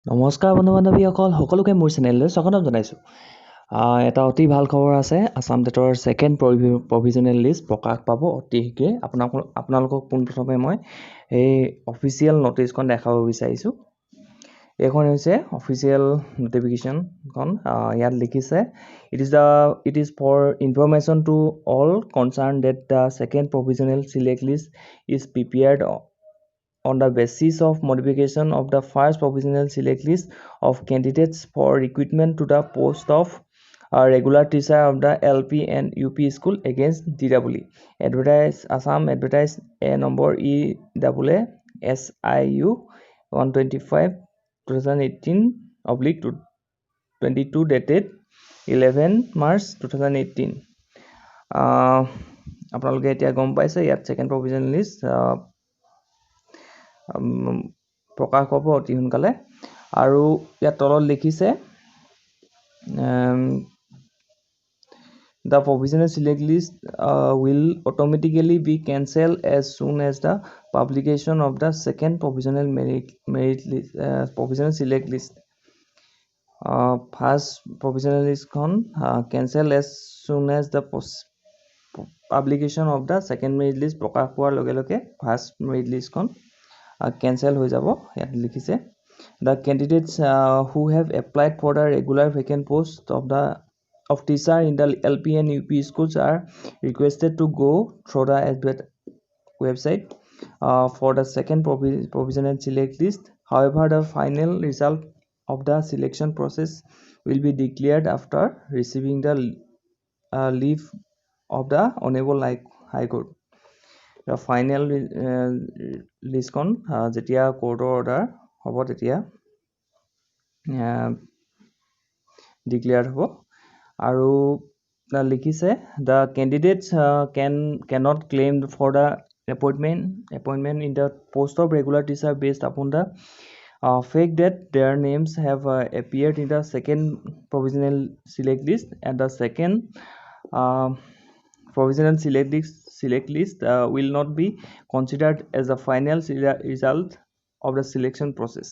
নমস্কাৰ বন্ধু বান্ধৱীসকল সকলোকে মোৰ চেনেললৈ স্বাগতম জনাইছোঁ। এটা অতি ভাল খবৰ আছে। আসাম টেটৰ ছেকেণ্ড প্ৰভিজনেল লিষ্ট প্ৰকাশ পাব অতি শীঘ্ৰে। আপোনালোকক পোনপ্ৰথমে মই এই অফিচিয়েল নটিচখন দেখাব বিচাৰিছোঁ। এইখন হৈছে অফিচিয়েল নটিফিকেশ্যনখন। ইয়াত লিখিছে it is for information to all concern that the second provisional select list is prepared on the basis of modification of the first provisional select list of candidates for recruitment to the post of regular teacher of the LP and UP school against DWE. Advertise Assam advertise a number EAA SIU 125 2018/22 dated 11 March 2018. আপোনালোকে এতিয়া গম পাইছে ইয়াত second provisional list প্ৰকাশ পাব অতি সোনকালে। আৰু ইয়াত তলত লিখিছে the provisional select list will automatically be cancelled as soon as the publication of the second provisional merit list provisional select list. First provisional list con cancel as soon as the publication of the second merit list প্ৰকাশ পোৱাৰ লগে লগে first merit list con cancel হৈ যাব। ইয়াত লিখিছে the candidates who have applied for the regular vacant post of teacher in the LP and UP schools are requested to go through the website for the second provisional select list. However, the final result of the selection process will be declared after receiving the leave of the Honorable High Court. The final লিষ্টখন যেতিয়া কোৰ্টৰ order হ'ব তেতিয়া declare হ'ব। আৰু লিখিছে the candidates cannot claim for the appointment in the post of regular teacher based upon the fact that their names have appeared in the second provisional select list and the second provisional select list will not be considered as the final result of the selection process.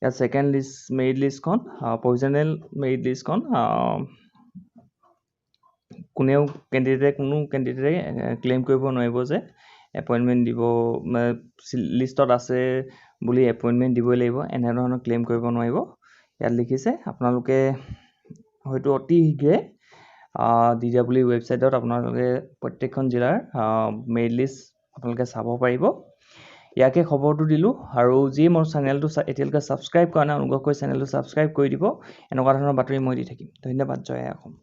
Yeah, second list merit list con provisional merit list con কোনো কেণ্ডিডেটে claim কৰিব নোৱাৰিব যে appointment দিব লিষ্টত আছে বুলি appointment দিবই লাগিব, এনেধৰণৰ ক্লেইম কৰিব নোৱাৰিব। ইয়াত লিখিছে আপোনালোকে হয়তো অতি শীঘ্ৰে DWE ৱেবছাইটত আপোনালোকে প্ৰত্যেকখন জিলাৰ মেৰিট লিষ্ট আপোনালোকে চাব পাৰিব। ইয়াকে খবৰটো দিলোঁ। আৰু যিয়ে মোৰ চেনেলটো এতিয়ালৈকে ছাবস্ক্ৰাইব কৰা নাই অনুগ্ৰহ কৰি চেনেলটো ছাবস্ক্ৰাইব কৰি দিব। এনেকুৱা ধৰণৰ বাতৰি মই দি থাকিম। ধন্যবাদ। জয় অসম।